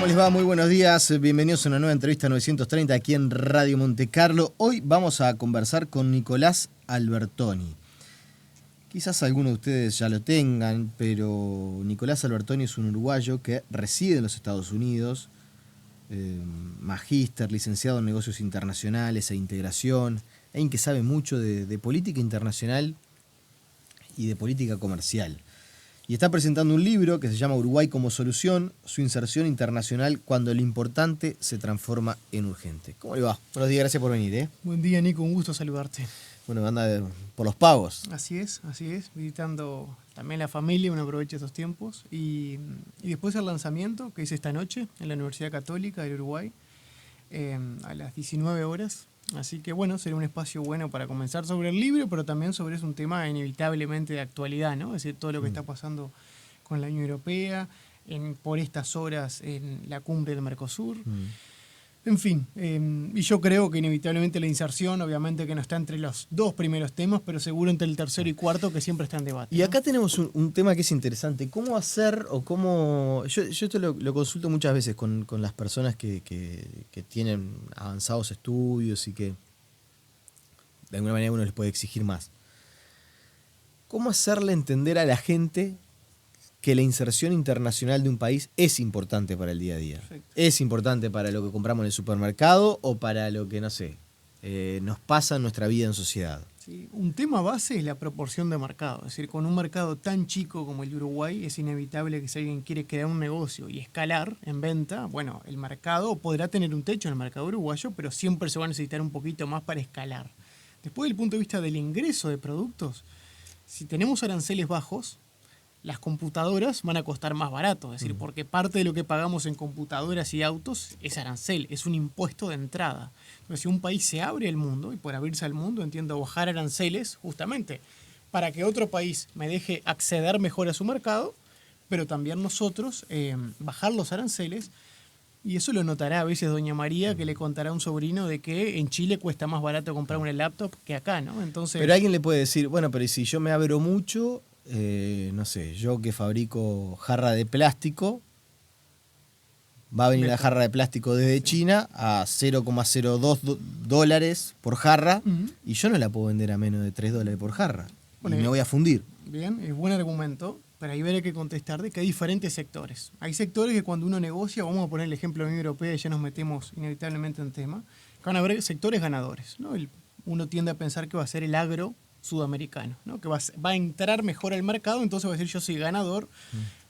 ¿Cómo les va? Muy buenos días. Bienvenidos a una nueva entrevista 930 aquí en Radio Monte Carlo. Hoy vamos a conversar con Nicolás Albertoni. Quizás algunos de ustedes ya lo tengan, pero Nicolás Albertoni es un uruguayo que reside en los Estados Unidos, magíster, licenciado en negocios internacionales e integración, alguien que sabe mucho de política internacional y de política comercial. Y está presentando un libro que se llama Uruguay como solución, su inserción internacional cuando lo importante se transforma en urgente. ¿Cómo le va? Buenos días, gracias por venir. Buen día, Nico, un gusto saludarte. Bueno, anda por los pagos. Así es, visitando también la familia, uno aprovecha estos tiempos. Y después el lanzamiento que hice esta noche en la Universidad Católica del Uruguay, a las 19 horas. Así que bueno, será un espacio bueno para comenzar sobre el libro, pero también sobre un tema inevitablemente de actualidad, ¿no? Es decir, todo lo que está pasando con la Unión Europea, por estas horas en la cumbre del Mercosur. En fin, y yo creo que inevitablemente la inserción, obviamente que no está entre los dos primeros temas, pero seguro entre el tercero y cuarto, que siempre está en debate. Y acá tenemos un tema que es interesante. ¿Cómo hacer o cómo...? Yo esto lo consulto muchas veces con las personas que tienen avanzados estudios y que de alguna manera uno les puede exigir más. ¿Cómo hacerle entender a la gente que la inserción internacional de un país es importante para el día a día? Perfecto. Es importante para lo que compramos en el supermercado o para lo que, no sé, nos pasa en nuestra vida en sociedad. Sí, un tema base es la proporción de mercado. Es decir, con un mercado tan chico como el de Uruguay, es inevitable que si alguien quiere crear un negocio y escalar en venta, bueno, el mercado podrá tener un techo en el mercado uruguayo, pero siempre se va a necesitar un poquito más para escalar. Después, del punto de vista del ingreso de productos, si tenemos aranceles bajos, las computadoras van a costar más barato, es decir, porque parte de lo que pagamos en computadoras y autos es arancel, es un impuesto de entrada. Entonces, si un país se abre al mundo, y por abrirse al mundo entiendo bajar aranceles, justamente para que otro país me deje acceder mejor a su mercado, pero también nosotros bajar los aranceles, y eso lo notará a veces doña María, que le contará a un sobrino de que en Chile cuesta más barato comprar una laptop que acá, ¿no? Entonces, pero alguien le puede decir, bueno, pero si yo me abro mucho... no sé, yo que fabrico jarra de plástico, va a venir la jarra de plástico desde China a $0,02 por jarra, y yo no la puedo vender a menos de $3 por jarra. Bueno, y me voy a fundir. Bien, es buen argumento, pero ahí veré que contestar de que hay diferentes sectores. Hay sectores que cuando uno negocia, vamos a poner el ejemplo de la Unión Europea y ya nos metemos inevitablemente en tema, que van a haber sectores ganadores, ¿no? Uno tiende a pensar que va a ser el agro sudamericano, ¿no? Que va a entrar mejor al mercado, entonces va a decir yo soy ganador,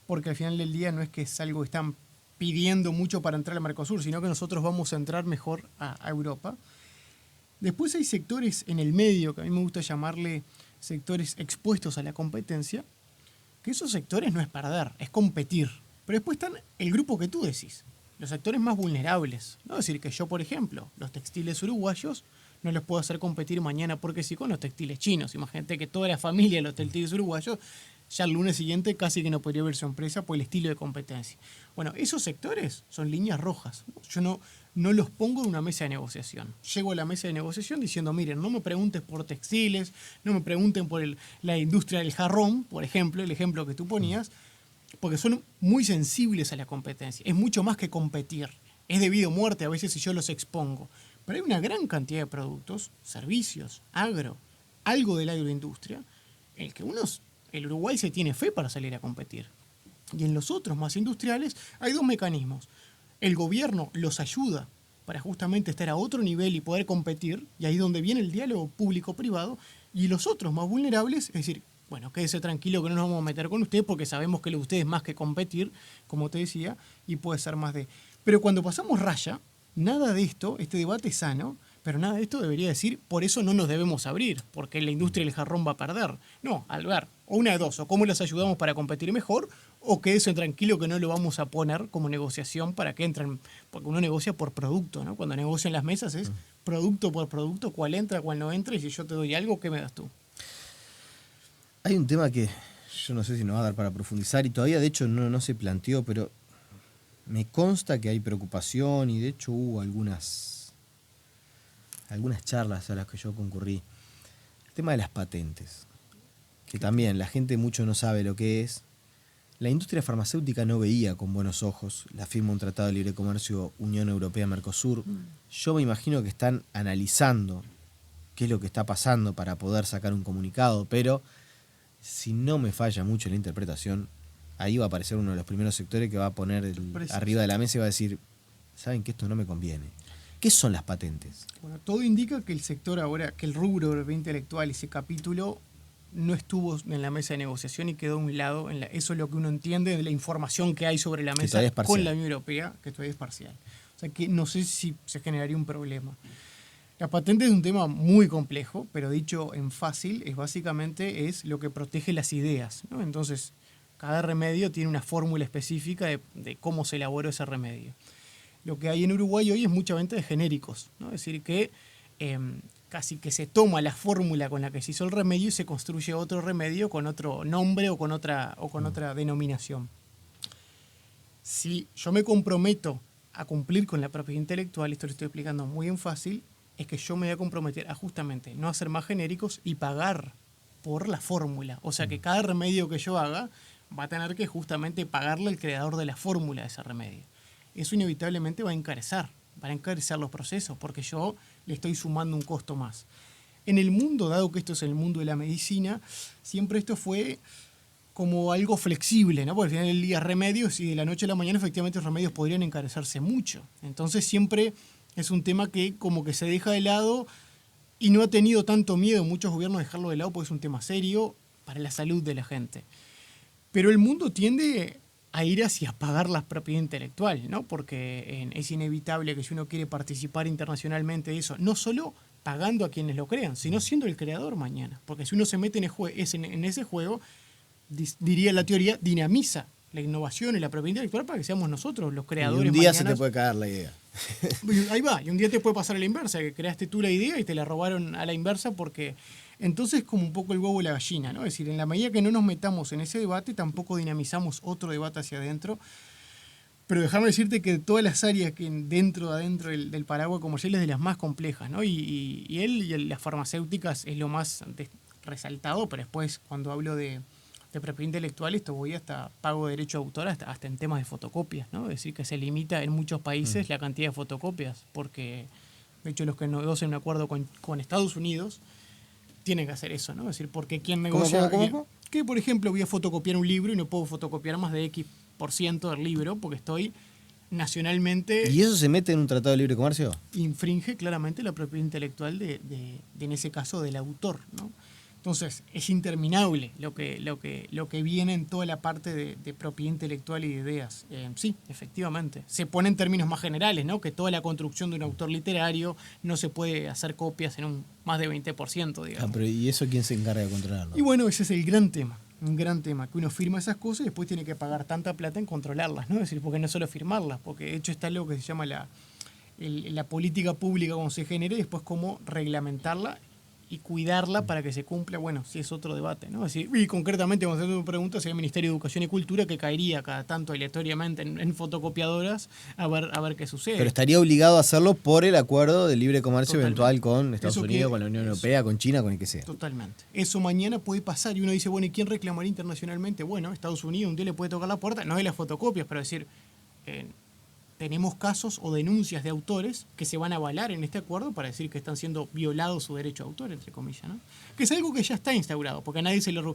porque al final del día no es que es algo que están pidiendo mucho para entrar al Mercosur, sino que nosotros vamos a entrar mejor a Europa. Después hay sectores en el medio, que a mí me gusta llamarle sectores expuestos a la competencia, que esos sectores no es perder, es competir. Pero después están el grupo que tú decís, los sectores más vulnerables, ¿no? Es decir, que yo, por ejemplo, los textiles uruguayos, no les puedo hacer competir mañana porque sí con los textiles chinos. Imagínate que toda la familia de los textiles uruguayos, ya el lunes siguiente casi que no podría ver su empresa por el estilo de competencia. Bueno, esos sectores son líneas rojas. Yo no los pongo en una mesa de negociación. Llego a la mesa de negociación diciendo, miren, no me preguntes por textiles, no me pregunten por la industria del jarrón, por ejemplo, el ejemplo que tú ponías, porque son muy sensibles a la competencia. Es mucho más que competir. Es debido a muerte a veces si yo los expongo. Pero hay una gran cantidad de productos, servicios, agro, algo de la agroindustria, en el que el Uruguay se tiene fe para salir a competir. Y en los otros más industriales hay dos mecanismos. El gobierno los ayuda para justamente estar a otro nivel y poder competir, y ahí es donde viene el diálogo público-privado, y los otros más vulnerables, es decir, bueno, quédese tranquilo que no nos vamos a meter con usted porque sabemos que lo de usted es más que competir, como te decía, y puede ser más de... Pero cuando pasamos raya, nada de esto, este debate es sano, pero nada de esto debería decir, por eso no nos debemos abrir, porque la industria del jarrón va a perder. No, al ver, o una de dos, o cómo las ayudamos para competir mejor, o quédese tranquilo que no lo vamos a poner como negociación para que entren, porque uno negocia por producto, ¿no? Cuando negocia en las mesas es producto por producto, cuál entra, cuál no entra, y si yo te doy algo, ¿qué me das tú? Hay un tema que yo no sé si nos va a dar para profundizar, y todavía de hecho no se planteó, pero me consta que hay preocupación, y de hecho hubo algunas charlas a las que yo concurrí. El tema de las patentes, que también la gente mucho no sabe lo que es, la industria farmacéutica no veía con buenos ojos la firma de un tratado de libre comercio Unión Europea-Mercosur. Yo me imagino que están analizando qué es lo que está pasando para poder sacar un comunicado, pero si no me falla mucho la interpretación, ahí va a aparecer uno de los primeros sectores que va a poner arriba de la mesa y va a decir, ¿saben que esto no me conviene? ¿Qué son las patentes? Bueno, todo indica que el sector ahora, que el rubro de propiedad intelectual, ese capítulo, no estuvo en la mesa de negociación y quedó a un lado. Eso es lo que uno entiende de la información que hay sobre la mesa con la Unión Europea, que todavía es parcial. O sea que no sé si se generaría un problema. La patente es un tema muy complejo, pero dicho en fácil, básicamente es lo que protege las ideas, ¿no? Entonces, cada remedio tiene una fórmula específica de cómo se elaboró ese remedio. Lo que hay en Uruguay hoy es mucha venta de genéricos, ¿no? Es decir, que casi que se toma la fórmula con la que se hizo el remedio y se construye otro remedio con otro nombre o con otra denominación. Si yo me comprometo a cumplir con la propiedad intelectual, esto lo estoy explicando muy en fácil, es que yo me voy a comprometer a justamente no hacer más genéricos y pagar por la fórmula. O sea que cada remedio que yo haga va a tener que justamente pagarle al creador de la fórmula de ese remedio. Eso inevitablemente va a encarecer los procesos, porque yo le estoy sumando un costo más. En el mundo, dado que esto es el mundo de la medicina, siempre esto fue como algo flexible, ¿no? Porque al final del día remedios y de la noche a la mañana efectivamente los remedios podrían encarecerse mucho. Entonces siempre es un tema que como que se deja de lado y no ha tenido tanto miedo muchos gobiernos dejarlo de lado porque es un tema serio para la salud de la gente. Pero el mundo tiende a ir hacia pagar la propiedad intelectual, ¿no? Porque es inevitable que si uno quiere participar internacionalmente de eso, no solo pagando a quienes lo crean, sino siendo el creador mañana. Porque si uno se mete en ese juego, diría la teoría, dinamiza la innovación y la propiedad intelectual para que seamos nosotros los creadores. Y un día se te puede caer la idea. Ahí va, y un día te puede pasar a la inversa, que creaste tú la idea y te la robaron a la inversa porque... Entonces, como un poco el huevo y la gallina, ¿no? Es decir, en la medida que no nos metamos en ese debate, tampoco dinamizamos otro debate hacia adentro. Pero déjame decirte que todas las áreas que adentro del paraguas comercial es de las más complejas, ¿no? Y las farmacéuticas es lo más resaltado, pero después, cuando hablo de propiedad intelectual, esto voy hasta pago de derecho de autor hasta en temas de fotocopias, ¿no? Es decir, que se limita en muchos países la cantidad de fotocopias, porque, de hecho, los que negocian un acuerdo con Estados Unidos tienen que hacer eso, ¿no? Es decir, porque quien negocia... ¿Cómo? Que, por ejemplo, voy a fotocopiar un libro y no puedo fotocopiar más de X% del libro porque estoy nacionalmente... ¿Y eso se mete en un tratado de libre comercio? Infringe claramente la propiedad intelectual en ese caso, del autor, ¿no? Entonces, es interminable lo que viene en toda la parte de propiedad intelectual y de ideas. Sí, efectivamente. Se pone en términos más generales, ¿no? Que toda la construcción de un autor literario no se puede hacer copias en un más de 20%, digamos. Ah, pero ¿y eso quién se encarga de controlarlo? Y bueno, ese es el gran tema. Un gran tema, que uno firma esas cosas y después tiene que pagar tanta plata en controlarlas, ¿no? Es decir, porque no es solo firmarlas, porque de hecho está lo que se llama la política pública cuando se genere y después cómo reglamentarla y cuidarla para que se cumpla, bueno, sí es otro debate, ¿no? Es decir, y concretamente, cuando se pregunta, sería el Ministerio de Educación y Cultura que caería cada tanto aleatoriamente en fotocopiadoras a ver qué sucede. Pero estaría obligado a hacerlo por el acuerdo de libre comercio Totalmente. eventual con Estados Unidos, con la Unión Europea, con China, con el que sea. Totalmente. Eso mañana puede pasar y uno dice, bueno, ¿y quién reclamaría internacionalmente? Bueno, Estados Unidos un día le puede tocar la puerta, no de las fotocopias, pero decir... tenemos casos o denuncias de autores que se van a avalar en este acuerdo para decir que están siendo violados su derecho de autor, entre comillas, ¿no? Que es algo que ya está instaurado, porque a nadie se lo...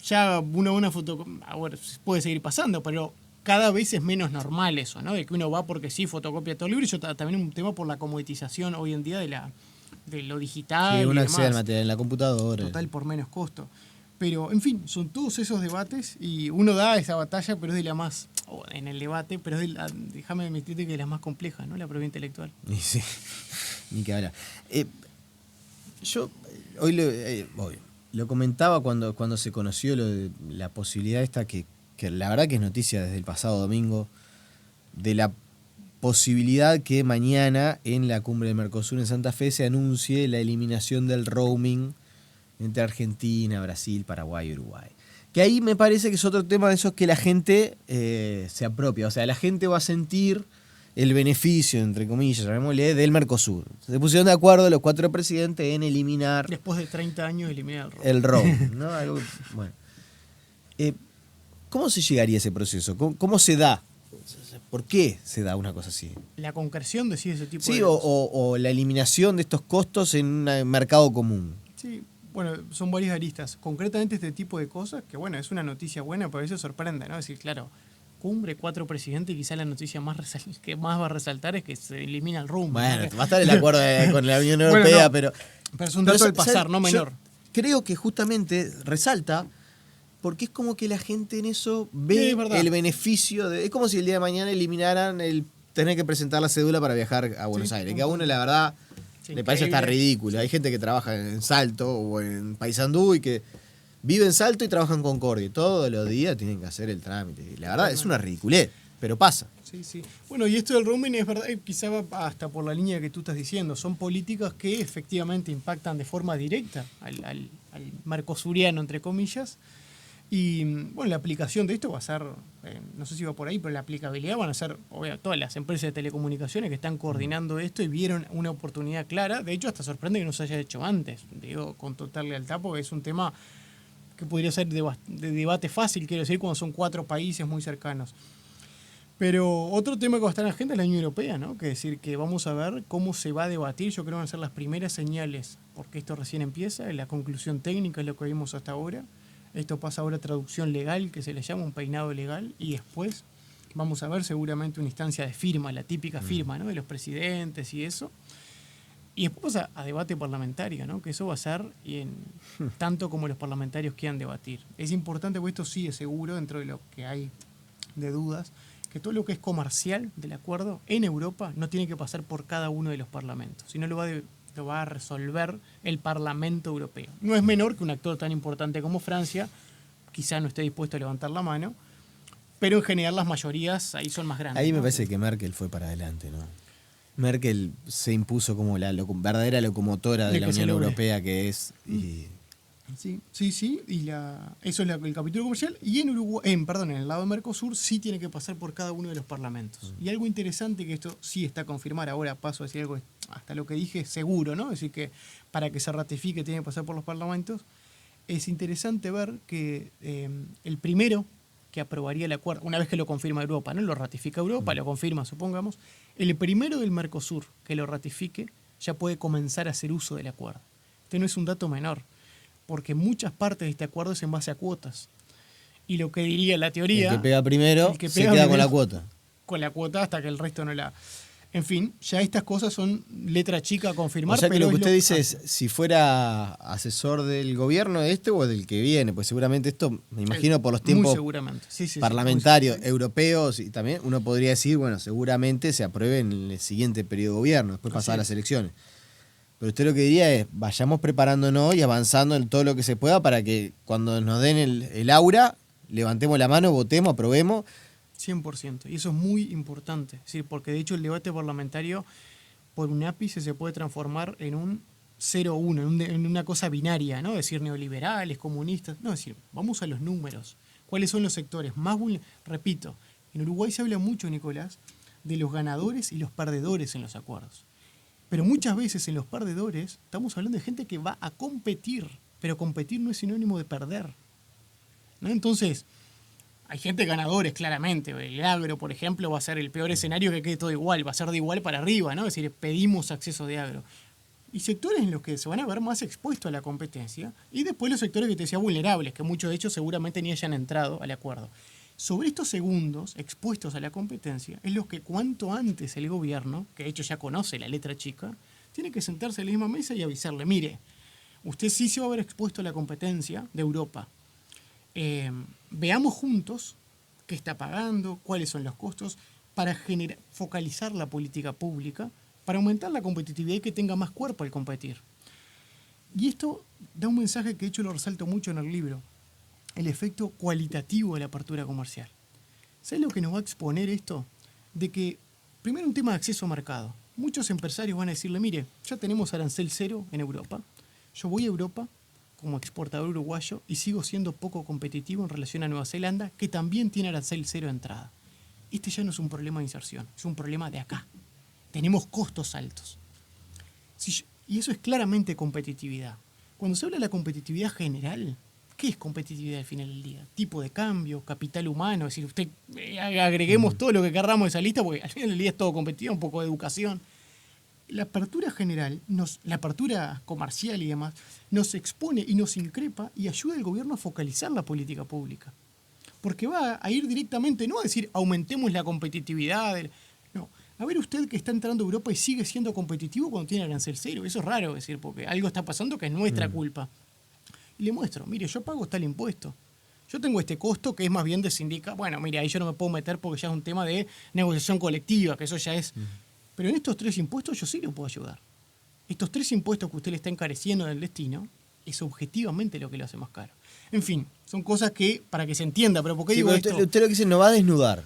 Ya una buena foto... Ahora, puede seguir pasando, pero cada vez es menos normal eso, ¿no? De que uno va porque sí fotocopia todo el libro. Y yo también un tema por la comoditización hoy en día de lo digital. Sí, uno y accede al demás. material en la computadora. Total, por menos costo. Pero, en fin, son todos esos debates y uno da esa batalla, pero es de la más... en el debate, pero es déjame admitirte que es la más compleja, ¿no? La propiedad intelectual. Y sí, ni que hablar. Yo hoy lo comentaba cuando se conoció la posibilidad esta, que la verdad que es noticia desde el pasado domingo, de la posibilidad que mañana en la cumbre de Mercosur en Santa Fe se anuncie la eliminación del roaming entre Argentina, Brasil, Paraguay y Uruguay. Que ahí me parece que es otro tema de esos que la gente se apropia. O sea, la gente va a sentir el beneficio, entre comillas, llamémosle, del Mercosur. Se pusieron de acuerdo los 4 presidentes en eliminar... Después de 30 años eliminar el roaming, ¿no? Algo, bueno. ¿Cómo se llegaría a ese proceso? ¿Cómo se da? ¿Por qué se da una cosa así? La concreción de ese tipo Sí, de cosas. o la eliminación de estos costos en un mercado común. Sí, bueno, son varias aristas. Concretamente este tipo de cosas, que bueno, es una noticia buena, pero a veces sorprende, ¿no? Es decir, claro, cumbre, 4 presidentes, y quizá la noticia que más va a resaltar es que se elimina el rumbo. Bueno, ¿no? va a estar el acuerdo con la Unión Bueno, Europea, no, pero es un dato del pasar, no yo menor. creo que justamente resalta porque es como que la gente en eso Sí, ve es verdad. el beneficio de. Es como si el día de mañana eliminaran el tener que presentar la cédula para viajar a Buenos Sí, Aires. un Que a uno, punto. la verdad, Sí, le parece hasta increíble. ridículo. Hay gente que trabaja en Salto o en Paysandú y que vive en Salto y trabaja en Concordia. Y todos los días tienen que hacer el trámite. Y la verdad es una ridiculez, pero pasa. Sí, sí. Bueno, y esto del roaming es verdad, quizá va hasta por la línea que tú estás diciendo. Son políticas que efectivamente impactan de forma directa al mercosuriano, entre comillas. Y bueno, la aplicación de esto va a ser, no sé si va por ahí, pero la aplicabilidad van a ser, obviamente, todas las empresas de telecomunicaciones que están coordinando esto y vieron una oportunidad clara. De hecho, hasta sorprende que no se haya hecho antes. Digo, con total lealtad, porque es un tema que podría ser de debate fácil, quiero decir, cuando son 4 países muy cercanos. Pero otro tema que va a estar en la agenda es la Unión Europea, ¿no? Que es decir, que vamos a ver cómo se va a debatir. Yo creo que van a ser las primeras señales, porque esto recién empieza, la conclusión técnica es lo que vimos hasta ahora. Esto pasa ahora a traducción legal, que se le llama un peinado legal, y después vamos a ver seguramente una instancia de firma, la típica firma, ¿no? De los presidentes y eso. Y después a debate parlamentario, ¿no? Que eso va a ser tanto como los parlamentarios quieran debatir. Es importante, porque esto sí es seguro, dentro de lo que hay de dudas, que todo lo que es comercial del acuerdo en Europa no tiene que pasar por cada uno de los parlamentos, sino lo va a resolver el Parlamento Europeo. No es menor que un actor tan importante como Francia, quizá no esté dispuesto a levantar la mano, pero en general las mayorías ahí son más grandes. Ahí me ¿no? parece que Merkel fue para adelante, ¿no? Merkel se impuso como la verdadera locomotora de De la que se Unión logre. Europea que es. Y Sí, y eso es el capítulo comercial. Y en Uruguay, en el lado de Mercosur sí tiene que pasar por cada uno de los parlamentos. Y algo interesante, que esto sí está a confirmar, ahora paso a decir algo, hasta lo que dije, seguro, ¿no? Es decir, que para que se ratifique tiene que pasar por los parlamentos. Es interesante ver que el primero que aprobaría el acuerdo, una vez que lo confirma Europa, ¿no? Lo ratifica Europa, lo confirma, supongamos, el primero del Mercosur que lo ratifique ya puede comenzar a hacer uso del acuerdo. Este no es un dato menor, porque muchas partes de este acuerdo es en base a cuotas. Y lo que diría la teoría... el que pega primero el que se pega queda con primero, la cuota. Con la cuota hasta que el resto no la... En fin, ya estas cosas son letra chica a confirmar. O sea que pero lo que usted dice hace. es, si fuera asesor del gobierno de este o del que viene, pues seguramente esto, me imagino por los Muy tiempos seguramente. Sí, parlamentarios, muy europeos, y también uno podría decir, bueno, seguramente se apruebe en el siguiente periodo de gobierno, después pasar a las elecciones. Pero usted lo que diría es, vayamos preparándonos y avanzando en todo lo que se pueda para que cuando nos den el aura, levantemos la mano, votemos, aprobemos. 100%. Y eso es muy importante. Es decir, porque de hecho el debate parlamentario por un ápice se puede transformar en un 0-1, en una cosa binaria, ¿no? Es decir, neoliberales, comunistas. No, es decir, vamos a los números. ¿Cuáles son los sectores más vulnerables? Repito, en Uruguay se habla mucho, Nicolás, de los ganadores y los perdedores en los acuerdos. Pero muchas veces en los perdedores estamos hablando de gente que va a competir, pero competir no es sinónimo de perder, ¿no? Entonces, hay gente ganadores, claramente. El agro, por ejemplo, va a ser el peor escenario, que quede todo igual, va a ser de igual para arriba, ¿no? Es decir, pedimos acceso de agro. Y sectores en los que se van a ver más expuestos a la competencia, y después los sectores que te decía vulnerables, que muchos de ellos seguramente ni hayan entrado al acuerdo. Sobre estos segundos expuestos a la competencia, es los que cuanto antes el gobierno, que de hecho ya conoce la letra chica, tiene que sentarse a la misma mesa y avisarle, mire, usted sí se va a ver expuesto a la competencia de Europa. Veamos juntos qué está pagando, cuáles son los costos, para focalizar la política pública, para aumentar la competitividad y que tenga más cuerpo al competir. Y esto da un mensaje que de hecho lo resalto mucho en el libro, el efecto cualitativo de la apertura comercial. ¿Sabes lo que nos va a exponer esto? De que, primero, un tema de acceso a mercado. Muchos empresarios van a decirle, mire, ya tenemos arancel cero en Europa, yo voy a Europa como exportador uruguayo y sigo siendo poco competitivo en relación a Nueva Zelanda, que también tiene arancel cero de entrada. Este ya no es un problema de inserción, es un problema de acá. Tenemos costos altos. Y eso es claramente competitividad. Cuando se habla de la competitividad general, ¿qué es competitividad al final del día? Tipo de cambio, capital humano, es decir, agreguemos todo lo que querramos de esa lista, porque al final del día es todo competitivo, un poco de educación. La apertura general, la apertura comercial y demás, nos expone y nos increpa y ayuda al gobierno a focalizar la política pública. Porque va a ir directamente, no a decir aumentemos la competitividad, no. A ver usted que está entrando a Europa y sigue siendo competitivo cuando tiene arancel cero. Eso es raro, es decir, porque algo está pasando que es nuestra culpa. Y le muestro, mire, yo pago tal impuesto. Yo tengo este costo que es más bien de sindica. Bueno, mire, ahí yo no me puedo meter porque ya es un tema de negociación colectiva, que eso ya es... Pero en estos 3 impuestos yo sí le puedo ayudar. Estos 3 impuestos que usted le está encareciendo del destino es objetivamente lo que lo hace más caro. En fin, son cosas que, para que se entienda, pero ¿por qué digo esto? Usted lo que dice no va a desnudar.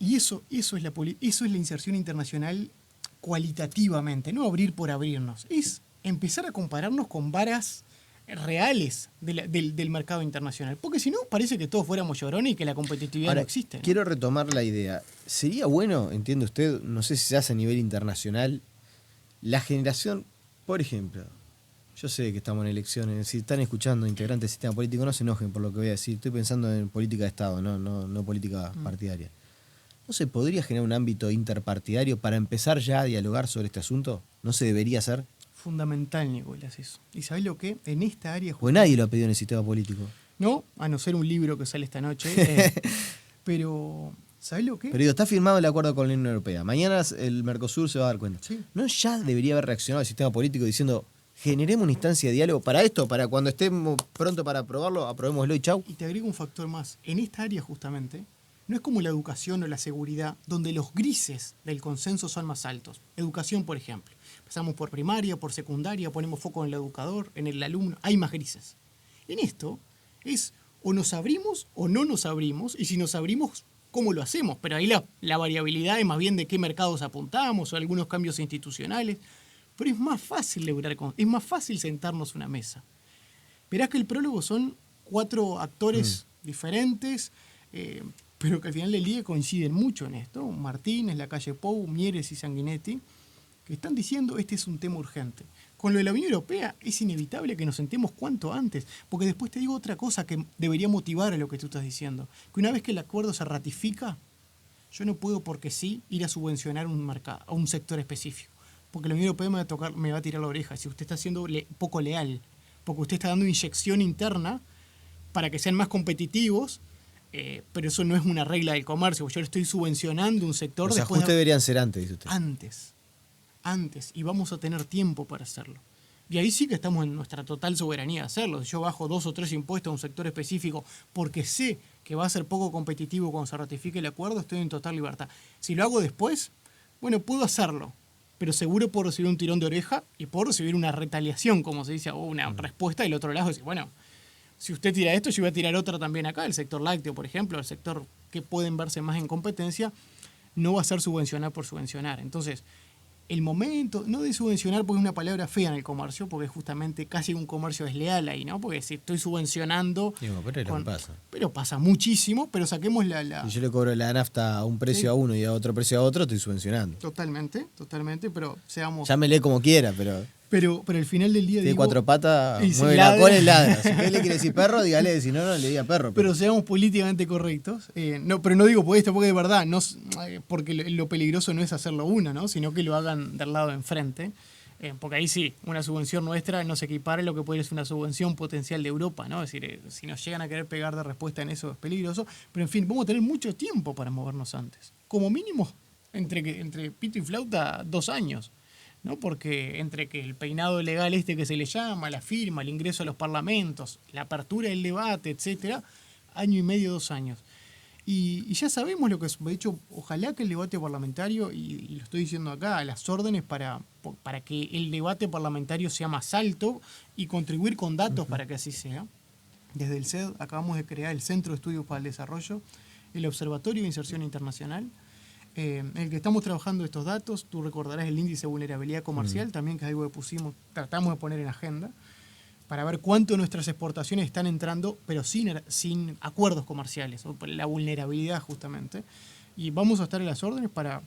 Y eso es la inserción internacional cualitativamente, no abrir por abrirnos. Es empezar a compararnos con varas reales del mercado internacional. Porque si no, parece que todos fuéramos llorones y que la competitividad Ahora, no existe, ¿no? Quiero retomar la idea. ¿Sería bueno, entiende usted, no sé si se hace a nivel internacional, la generación, por ejemplo, yo sé que estamos en elecciones, si están escuchando integrantes del sistema político, no se enojen por lo que voy a decir, estoy pensando en política de Estado, no política partidaria. ¿No se podría generar un ámbito interpartidario para empezar ya a dialogar sobre este asunto? ¿No se debería hacer? Fundamental, Nicolás, eso. ¿Y sabés lo que? En esta área... Pues nadie lo ha pedido en el sistema político. No, a no ser un libro que sale esta noche. Pero, ¿sabés lo que? Pero digo, está firmado el acuerdo con la Unión Europea. Mañana el Mercosur se va a dar cuenta. Sí. ¿No ya debería haber reaccionado el sistema político diciendo, generemos una instancia de diálogo para esto, para cuando estemos pronto para aprobarlo, aprobémoslo y chau? Y te agrego un factor más. En esta área, justamente, no es como la educación o la seguridad, donde los grises del consenso son más altos. Educación, por ejemplo. Pasamos por primaria, por secundaria, ponemos foco en el educador, en el alumno. Hay más grises. En esto es o nos abrimos o no nos abrimos, y si nos abrimos, ¿cómo lo hacemos? Pero ahí la variabilidad es más bien de qué mercados apuntamos o algunos cambios institucionales. Pero es más fácil es más fácil sentarnos a una mesa. Verás que el prólogo son 4 actores diferentes, pero que al final del día coinciden mucho en esto. Martínez, Lacalle Pou, Mieres y Sanguinetti, que están diciendo este es un tema urgente. Con lo de la Unión Europea es inevitable que nos sentemos cuanto antes, porque después te digo otra cosa que debería motivar a lo que tú estás diciendo, que una vez que el acuerdo se ratifica, yo no puedo porque sí ir a subvencionar un mercado, a un sector específico, porque la Unión Europea me va a tirar la oreja si usted está siendo poco leal, porque usted está dando inyección interna para que sean más competitivos. Pero eso no es una regla del comercio, yo le estoy subvencionando un sector. Los ajustes deberían ser antes, dice usted. Antes, y vamos a tener tiempo para hacerlo. Y ahí sí que estamos en nuestra total soberanía de hacerlo. Si yo bajo 2 o 3 impuestos a un sector específico porque sé que va a ser poco competitivo cuando se ratifique el acuerdo, estoy en total libertad. Si lo hago después, bueno, puedo hacerlo, pero seguro puedo recibir un tirón de oreja y puedo recibir una retaliación, como se dice, o una respuesta del otro lado. Decir, bueno, si usted tira esto, yo voy a tirar otra también acá. El sector lácteo, por ejemplo, el sector que pueden verse más en competencia, no va a ser subvencionar por subvencionar. Entonces, el momento, no de subvencionar porque es una palabra fea en el comercio, porque es justamente casi un comercio desleal ahí, ¿no? Porque si estoy subvencionando... Digo, pero es lo que pasa. Pero pasa muchísimo, pero saquemos la... Si yo le cobro la nafta a un precio a uno y a otro precio a otro, estoy subvencionando. Totalmente, pero seamos... Llámele como quiera, pero... Pero al final del día... Tiene 4 patas, y mueve la cola y ladra. Si usted le quiere decir perro, dígale, si no, no le diga perro. Pero seamos políticamente correctos. Pero no digo por esto, porque de verdad, porque lo peligroso no es hacerlo uno, ¿no? Sino que lo hagan del lado de enfrente. Porque ahí sí, una subvención nuestra no se equipara a lo que puede ser una subvención potencial de Europa, ¿no? Es decir, si nos llegan a querer pegar de respuesta en eso es peligroso. Pero en fin, vamos a tener mucho tiempo para movernos antes. Como mínimo, entre pito y flauta, 2 años. ¿No? Porque entre que el peinado legal que se le llama, la firma, el ingreso a los parlamentos, la apertura del debate, etcétera, 1 año y medio, 2 años. Y ya sabemos lo que es. De hecho, ojalá que el debate parlamentario, y lo estoy diciendo acá, las órdenes para que el debate parlamentario sea más alto y contribuir con datos para que así sea. Desde el CED acabamos de crear el Centro de Estudios para el Desarrollo, el Observatorio de Inserción Internacional, en el que estamos trabajando estos datos. Tú recordarás el índice de vulnerabilidad comercial, también, que es algo que tratamos de poner en agenda, para ver cuánto de nuestras exportaciones están entrando, pero sin acuerdos comerciales, o por la vulnerabilidad justamente. Y vamos a estar en las órdenes para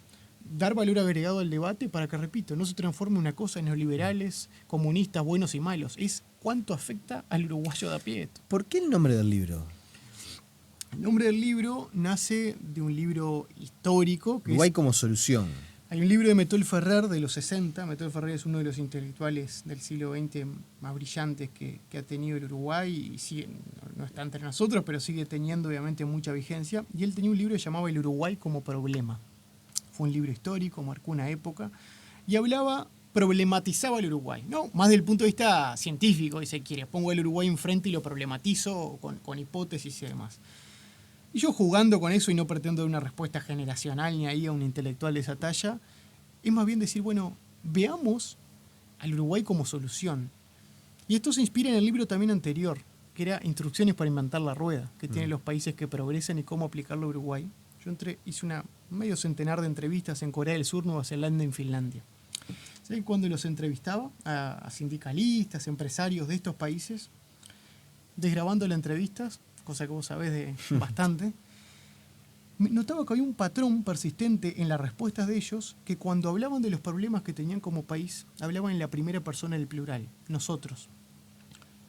dar valor agregado al debate para que, repito, no se transforme una cosa en neoliberales, comunistas, buenos y malos. Es cuánto afecta al uruguayo de a pie esto. ¿Por qué el nombre del libro? El nombre del libro nace de un libro histórico. Que Uruguay como solución. Hay un libro de Metol Ferrer de los 60. Metol Ferrer es uno de los intelectuales del siglo XX más brillantes que ha tenido el Uruguay y sigue, no está entre nosotros, pero sigue teniendo obviamente mucha vigencia. Y él tenía un libro que llamaba El Uruguay como problema. Fue un libro histórico, marcó una época y problematizaba el Uruguay, ¿no? Más desde el punto de vista científico, si se quiere. Pongo el Uruguay enfrente y lo problematizo con hipótesis y demás. Y yo jugando con eso, y no pretendo dar una respuesta generacional ni ahí a un intelectual de esa talla, es más bien decir, bueno, veamos al Uruguay como solución. Y esto se inspira en el libro también anterior, que era Instrucciones para inventar la rueda, que tiene los países que progresan y cómo aplicarlo a Uruguay. Yo hice medio centenar de entrevistas en Corea del Sur, Nueva Zelanda y en Finlandia. ¿Saben? Cuando los entrevistaba a sindicalistas, empresarios de estos países, desgrabando las entrevistas, cosa que vos sabés de bastante, notaba que había un patrón persistente en las respuestas de ellos, que cuando hablaban de los problemas que tenían como país, hablaban en la primera persona del plural, nosotros.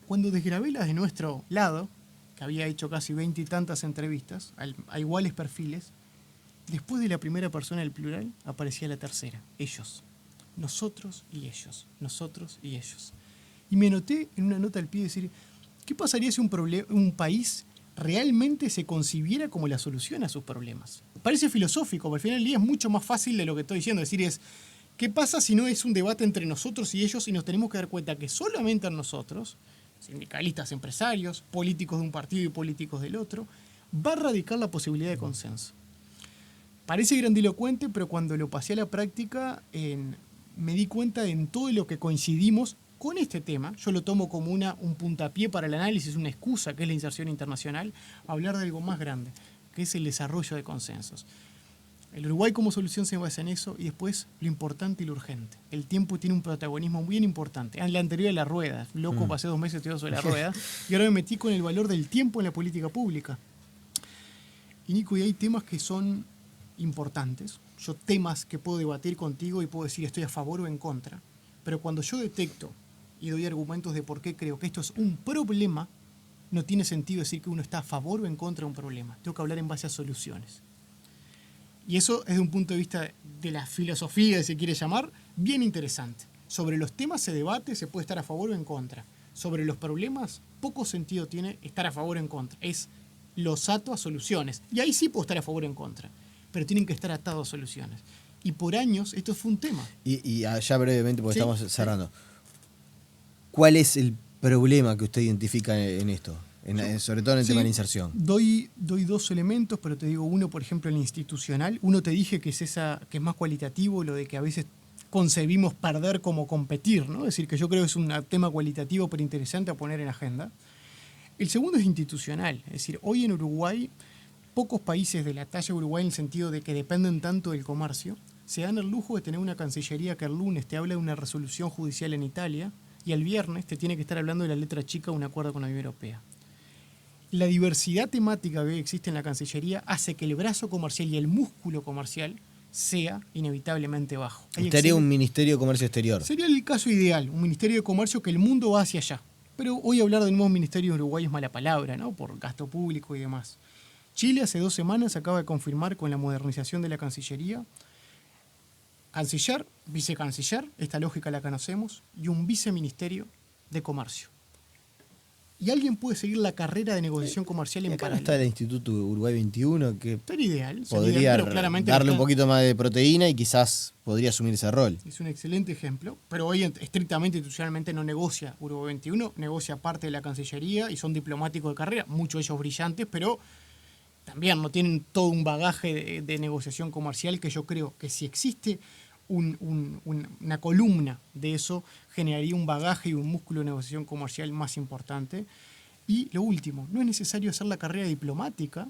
Cuando desgrabé las de nuestro lado, que había hecho casi 20 y tantas entrevistas, a iguales perfiles, después de la primera persona del plural, aparecía la tercera, ellos. Nosotros y ellos, nosotros y ellos. Y me anoté en una nota al pie decir, ¿qué pasaría si un país realmente se concibiera como la solución a sus problemas? Parece filosófico, pero al final del día es mucho más fácil de lo que estoy diciendo. Es decir, ¿qué pasa si no es un debate entre nosotros y ellos y nos tenemos que dar cuenta que solamente en nosotros, sindicalistas, empresarios, políticos de un partido y políticos del otro, va a radicar la posibilidad de consenso? Parece grandilocuente, pero cuando lo pasé a la práctica, me di cuenta de en todo lo que coincidimos con este tema. Yo lo tomo como un puntapié para el análisis, una excusa, que es la inserción internacional, a hablar de algo más grande, que es el desarrollo de consensos. El Uruguay como solución se basa en eso, y después lo importante y lo urgente. El tiempo tiene un protagonismo bien importante. En la anterior de la rueda, loco, pasé 2 meses estudiando sobre la rueda, y ahora me metí con el valor del tiempo en la política pública. Y Nico, y hay temas que son importantes. Yo temas que puedo debatir contigo y puedo decir estoy a favor o en contra. Pero cuando yo detecto y doy argumentos de por qué creo que esto es un problema, no tiene sentido decir que uno está a favor o en contra de un problema. Tengo que hablar en base a soluciones. Y eso es de un punto de vista de la filosofía, si se quiere llamar, bien interesante. Sobre los temas se debate, se puede estar a favor o en contra. Sobre los problemas, poco sentido tiene estar a favor o en contra. Es los ato a soluciones. Y ahí sí puedo estar a favor o en contra. Pero tienen que estar atados a soluciones. Y por años esto fue un tema. Y ya brevemente, porque estamos cerrando. ¿Cuál es el problema que usted identifica en esto? Sobre todo en el tema de la inserción. Doy 2 elementos, pero te digo uno, por ejemplo, el institucional. Uno te dije que es más cualitativo, lo de que a veces concebimos perder como competir, ¿no? Es decir, que yo creo que es un tema cualitativo pero interesante a poner en agenda. El segundo es institucional. Es decir, hoy en Uruguay, pocos países de la talla de Uruguay, en el sentido de que dependen tanto del comercio, se dan el lujo de tener una cancillería que el lunes te habla de una resolución judicial en Italia, y el viernes te tiene que estar hablando de la letra chica de un acuerdo con la Unión Europea. La diversidad temática que existe en la Cancillería hace que el brazo comercial y el músculo comercial sea inevitablemente bajo. Usted haría un Ministerio de Comercio Exterior. Sería el caso ideal, un Ministerio de Comercio que el mundo va hacia allá. Pero hoy hablar del nuevo Ministerio de Uruguay es mala palabra, ¿no? Por gasto público y demás. Chile hace 2 semanas acaba de confirmar con la modernización de la Cancillería canciller, vicecanciller, esta lógica la conocemos, y un viceministerio de comercio. Y alguien puede seguir la carrera de negociación comercial en acá paralelo. Está el Instituto Uruguay 21 que sería ideal, podría pero claramente darle un poquito más de proteína y quizás podría asumir ese rol. Es un excelente ejemplo, pero hoy estrictamente institucionalmente no negocia Uruguay 21, negocia parte de la Cancillería y son diplomáticos de carrera, muchos de ellos brillantes, pero también no tienen todo un bagaje de negociación comercial que yo creo que si existe una columna de eso, generaría un bagaje y un músculo de negociación comercial más importante. Y lo último, no es necesario hacer la carrera diplomática.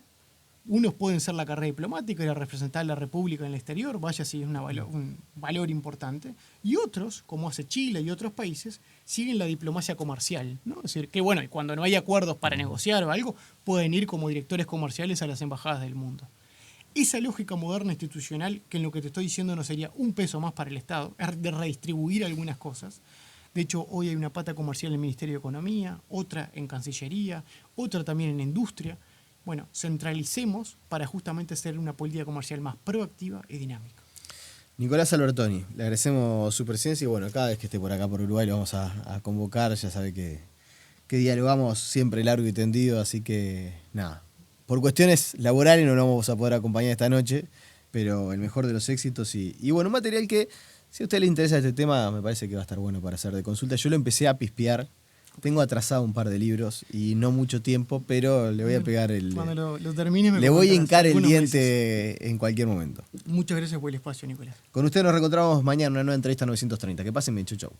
Unos pueden ser la carrera diplomática y representar a la República en el exterior, vaya si es un valor importante. Y otros, como hace Chile y otros países, siguen la diplomacia comercial, ¿no? Es decir, que bueno, y cuando no hay acuerdos para negociar o algo, pueden ir como directores comerciales a las embajadas del mundo. esa lógica moderna institucional, que en lo que te estoy diciendo no sería un peso más para el Estado, es de redistribuir algunas cosas. De hecho, hoy hay una pata comercial en el Ministerio de Economía, otra en Cancillería, otra también en Industria. Bueno, centralicemos para justamente hacer una política comercial más proactiva y dinámica. Nicolás Albertoni, le agradecemos su presencia y bueno, cada vez que esté por acá por Uruguay lo vamos a convocar, ya sabe que dialogamos siempre largo y tendido, así que nada, por cuestiones laborales no nos vamos a poder acompañar esta noche, pero el mejor de los éxitos y bueno, un material que si a usted le interesa este tema me parece que va a estar bueno para hacer de consulta. Yo lo empecé a pispear, tengo atrasado un par de libros y no mucho tiempo, pero le voy a pegar Cuando lo termine le voy a hincar el diente meses. En cualquier momento. Muchas gracias por el espacio, Nicolás. Con usted nos reencontramos mañana en una nueva entrevista 930. Que pasen bien, chau chau.